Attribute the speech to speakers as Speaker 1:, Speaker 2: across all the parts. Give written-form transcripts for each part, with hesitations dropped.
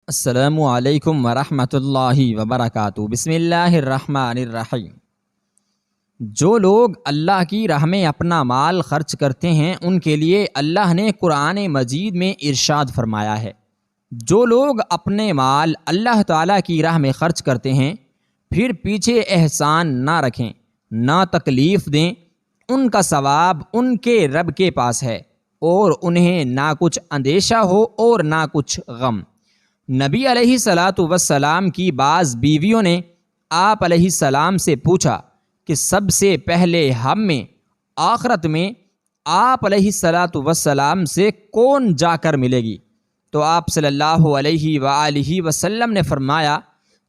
Speaker 1: السلام علیکم ورحمۃ اللہ وبرکاتہ۔ بسم اللہ الرحمن الرحیم۔ جو لوگ اللہ کی راہ میں اپنا مال خرچ کرتے ہیں ان کے لیے اللہ نے قرآن مجید میں ارشاد فرمایا ہے، جو لوگ اپنے مال اللہ تعالیٰ کی راہ میں خرچ کرتے ہیں پھر پیچھے احسان نہ رکھیں نہ تکلیف دیں، ان کا ثواب ان کے رب کے پاس ہے اور انہیں نہ کچھ اندیشہ ہو اور نہ کچھ غم۔ نبی علیہ الصلاۃ والسلام کی بعض بیویوں نے آپ علیہ السلام سے پوچھا کہ سب سے پہلے ہم میں آخرت میں آپ علیہ الصلاۃ والسلام سے کون جا کر ملے گی؟ تو آپ صلی اللہ علیہ وآلہ وسلم نے فرمایا،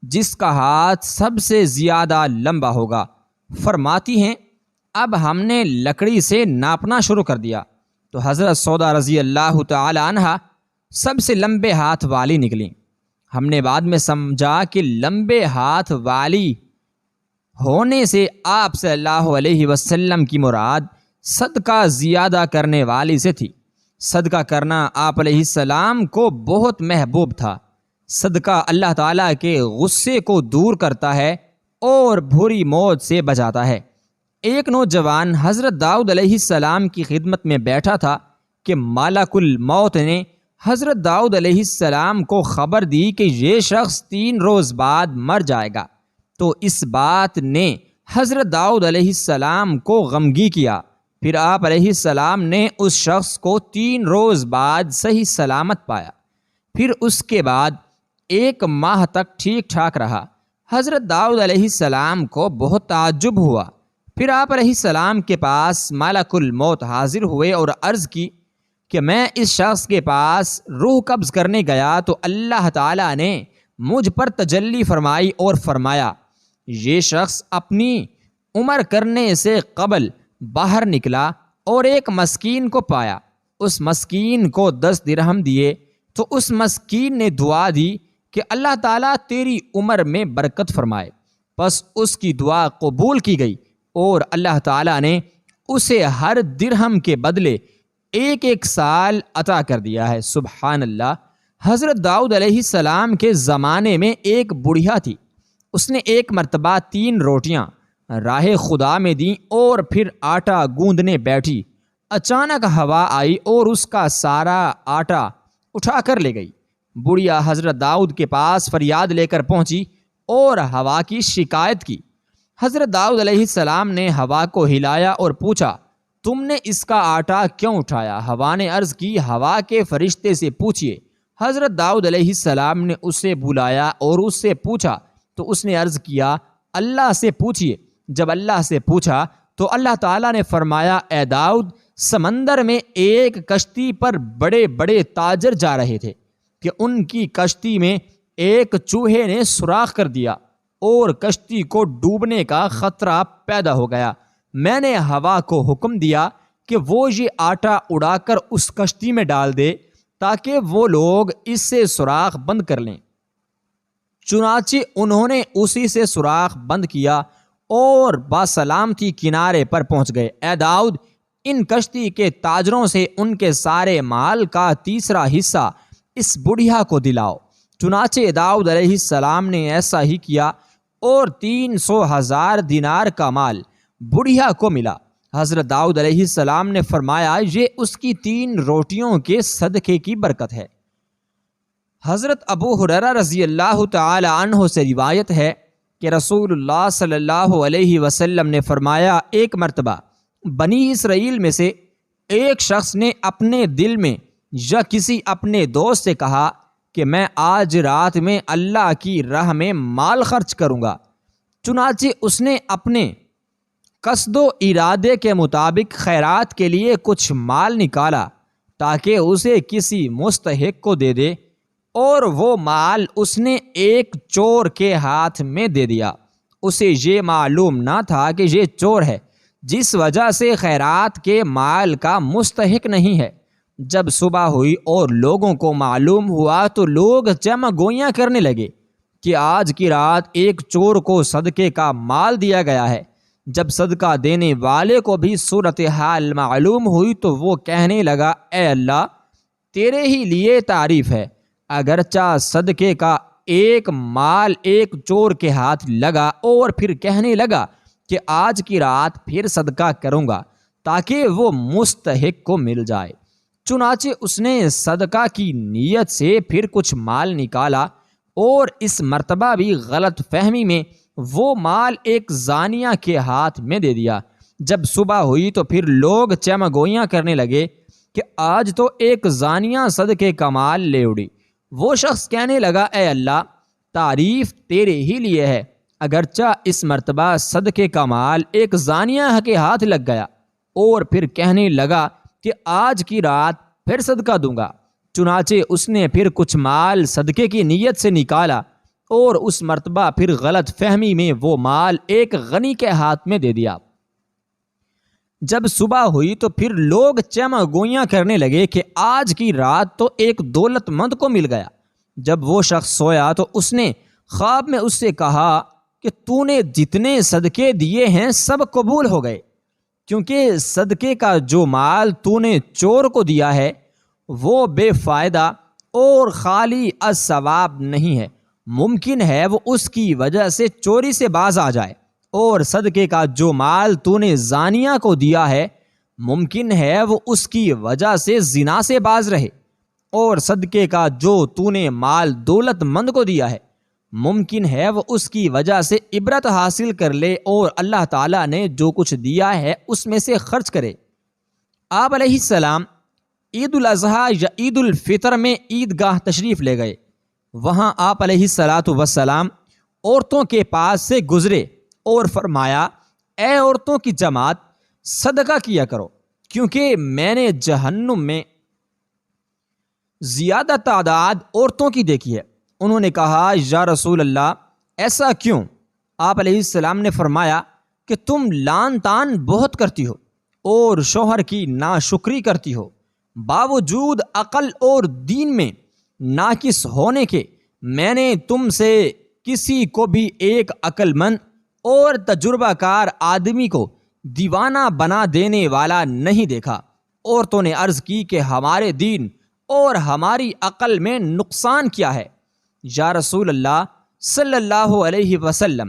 Speaker 1: جس کا ہاتھ سب سے زیادہ لمبا ہوگا۔ فرماتی ہیں اب ہم نے لکڑی سے ناپنا شروع کر دیا تو حضرت سودا رضی اللہ تعالی عنہا سب سے لمبے ہاتھ والی نکلیں۔ ہم نے بعد میں سمجھا کہ لمبے ہاتھ والی ہونے سے آپ صلی اللہ علیہ وسلم کی مراد صدقہ زیادہ کرنے والی سے تھی۔ صدقہ کرنا آپ علیہ السلام کو بہت محبوب تھا۔ صدقہ اللہ تعالیٰ کے غصے کو دور کرتا ہے اور بری موت سے بچاتا ہے۔ ایک نوجوان حضرت داؤد علیہ السلام کی خدمت میں بیٹھا تھا کہ ملک الموت نے حضرت داؤد علیہ السلام کو خبر دی کہ یہ شخص 3 روز بعد مر جائے گا، تو اس بات نے حضرت داؤد علیہ السلام کو غمگی کیا۔ پھر آپ علیہ السلام نے اس شخص کو 3 روز بعد صحیح سلامت پایا، پھر اس کے بعد 1 ماہ تک ٹھیک ٹھاک رہا۔ حضرت داؤد علیہ السلام کو بہت تعجب ہوا۔ پھر آپ علیہ السلام کے پاس ملک الموت حاضر ہوئے اور عرض کی کہ میں اس شخص کے پاس روح قبض کرنے گیا تو اللہ تعالیٰ نے مجھ پر تجلی فرمائی اور فرمایا، یہ شخص اپنی عمر کرنے سے قبل باہر نکلا اور ایک مسکین کو پایا، اس مسکین کو 10 درہم دیے تو اس مسکین نے دعا دی کہ اللہ تعالیٰ تیری عمر میں برکت فرمائے۔ پس اس کی دعا قبول کی گئی اور اللہ تعالیٰ نے اسے ہر درہم کے بدلے 1 سال عطا کر دیا ہے۔ سبحان اللہ۔ حضرت داؤد علیہ السلام کے زمانے میں ایک بڑھیا تھی، اس نے ایک مرتبہ 3 روٹیاں راہ خدا میں دیں اور پھر آٹا گوندنے بیٹھی۔ اچانک ہوا آئی اور اس کا سارا آٹا اٹھا کر لے گئی۔ بڑھیا حضرت داؤد کے پاس فریاد لے کر پہنچی اور ہوا کی شکایت کی۔ حضرت داؤد علیہ السلام نے ہوا کو ہلایا اور پوچھا، تم نے اس کا آٹا کیوں اٹھایا؟ ہوا نے عرض کی، ہوا کے فرشتے سے پوچھئے۔ حضرت داؤد علیہ السلام نے اسے بلایا اور اس سے پوچھا تو اس نے عرض کیا، اللہ سے پوچھئے۔ جب اللہ سے پوچھا تو اللہ تعالیٰ نے فرمایا، اے داؤد، سمندر میں ایک کشتی پر بڑے بڑے تاجر جا رہے تھے کہ ان کی کشتی میں ایک چوہے نے سوراخ کر دیا اور کشتی کو ڈوبنے کا خطرہ پیدا ہو گیا۔ میں نے ہوا کو حکم دیا کہ وہ یہ آٹا اڑا کر اس کشتی میں ڈال دے تاکہ وہ لوگ اس سے سوراخ بند کر لیں۔ چنانچہ انہوں نے اسی سے سوراخ بند کیا اور بسلامتی کنارے پر پہنچ گئے۔ اے داؤد، ان کشتی کے تاجروں سے ان کے سارے مال کا 3 حصہ اس بڑھیا کو دلاؤ۔ چنانچہ داؤد علیہ السلام نے ایسا ہی کیا اور 300,000 دینار کا مال بڑھیا کو ملا۔ حضرت داؤد علیہ السلام نے فرمایا، یہ اس کی 3 روٹیوں کے صدقے کی برکت ہے۔ حضرت ابو ہریرہ رضی اللہ تعالی عنہ سے روایت ہے کہ رسول اللہ صلی اللہ علیہ وسلم نے فرمایا، ایک مرتبہ بنی اسرائیل میں سے ایک شخص نے اپنے دل میں یا کسی اپنے دوست سے کہا کہ میں آج رات میں اللہ کی راہ میں مال خرچ کروں گا۔ چنانچہ اس نے اپنے قصد و ارادے کے مطابق خیرات کے لیے کچھ مال نکالا تاکہ اسے کسی مستحق کو دے دے، اور وہ مال اس نے ایک چور کے ہاتھ میں دے دیا۔ اسے یہ معلوم نہ تھا کہ یہ چور ہے، جس وجہ سے خیرات کے مال کا مستحق نہیں ہے۔ جب صبح ہوئی اور لوگوں کو معلوم ہوا تو لوگ جمع گویاں کرنے لگے کہ آج کی رات ایک چور کو صدقے کا مال دیا گیا ہے۔ جب صدقہ دینے والے کو بھی صورتحال معلوم ہوئی تو وہ کہنے لگا، اے اللہ، تیرے ہی لیے تعریف ہے، اگرچہ صدقے کا ایک مال ایک چور کے ہاتھ لگا اور پھر کہنے لگا کہ آج کی رات پھر صدقہ کروں گا تاکہ وہ مستحق کو مل جائے، چنانچہ اس نے صدقہ کی نیت سے پھر کچھ مال نکالا اور اس مرتبہ بھی غلط فہمی میں وہ مال ایک زانیہ کے ہاتھ میں دے دیا۔ جب صبح ہوئی تو پھر لوگ چمہ گوئیاں کرنے لگے کہ آج تو ایک زانیہ صدقے کا مال لے اڑی۔ وہ شخص کہنے لگا اے اللہ، تعریف تیرے ہی لیے ہے، اگرچہ اس مرتبہ صدقے کا مال ایک زانیہ کے ہاتھ لگ گیا، اور پھر کہنے لگا کہ آج کی رات پھر صدقہ دوں گا، چنانچہ اس نے پھر کچھ مال صدقے کی نیت سے نکالا اور اس مرتبہ پھر غلط فہمی میں وہ مال ایک غنی کے ہاتھ میں دے دیا۔ جب صبح ہوئی تو پھر لوگ چمہ گوئیاں کرنے لگے کہ آج کی رات تو ایک دولت مند کو مل گیا۔ جب وہ شخص سویا تو اس نے خواب میں اس سے کہا کہ تو نے جتنے صدقے دیے ہیں سب قبول ہو گئے، کیونکہ صدقے کا جو مال تو نے چور کو دیا ہے وہ بے فائدہ اور خالی الثواب نہیں ہے، ممکن ہے وہ اس کی وجہ سے چوری سے باز آ جائے، اور صدقے کا جو مال تو نے زانیہ کو دیا ہے ممکن ہے وہ اس کی وجہ سے زنا سے باز رہے، اور صدقے کا جو تو نے مال دولت مند کو دیا ہے ممکن ہے وہ اس کی وجہ سے عبرت حاصل کر لے اور اللہ تعالیٰ نے جو کچھ دیا ہے اس میں سے خرچ کرے۔ آپ علیہ السلام عید الاضحیٰ یا عید الفطر میں عیدگاہ تشریف لے گئے۔ وہاں آپ علیہ السلام عورتوں کے پاس سے گزرے اور فرمایا اے عورتوں کی جماعت، صدقہ کیا کرو، کیونکہ میں نے جہنم میں زیادہ تعداد عورتوں کی دیکھی ہے۔ انہوں نے کہا یا رسول اللہ ایسا کیوں؟ آپ علیہ السلام نے فرمایا کہ تم لان تان بہت کرتی ہو اور شوہر کی ناشکری کرتی ہو، باوجود عقل اور دین میں ناقص ہونے کے میں نے تم سے کسی کو بھی ایک عقل مند اور تجربہ کار آدمی کو دیوانہ بنا دینے والا نہیں دیکھا۔ عورتوں نے عرض کی کہ ہمارے دین اور ہماری عقل میں نقصان کیا ہے؟ یا رسول اللہ صلی اللہ علیہ وسلم،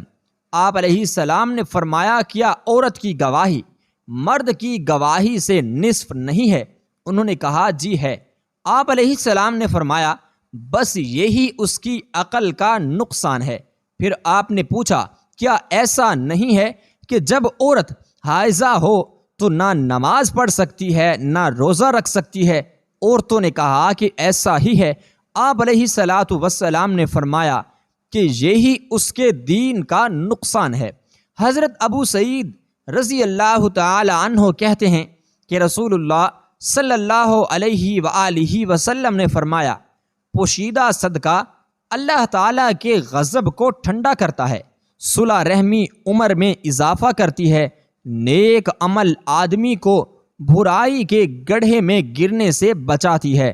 Speaker 1: آپ علیہ السلام نے فرمایا کیا عورت کی گواہی مرد کی گواہی سے نصف نہیں ہے؟ انہوں نے کہا جی ہے۔ آپ علیہ السلام نے فرمایا بس یہی اس کی عقل کا نقصان ہے۔ پھر آپ نے پوچھا کیا ایسا نہیں ہے کہ جب عورت حائضہ ہو تو نہ نماز پڑھ سکتی ہے نہ روزہ رکھ سکتی ہے؟ عورتوں نے کہا کہ ایسا ہی ہے۔ آپ علیہ السلام نے فرمایا کہ یہی اس کے دین کا نقصان ہے۔ حضرت ابو سعید رضی اللہ تعالی عنہ کہتے ہیں کہ رسول اللہ صلی اللہ علیہ وآلہ وسلم نے فرمایا پوشیدہ صدقہ اللہ تعالیٰ کے غضب کو ٹھنڈا کرتا ہے، صلح رحمی عمر میں اضافہ کرتی ہے، نیک عمل آدمی کو برائی کے گڑھے میں گرنے سے بچاتی ہے۔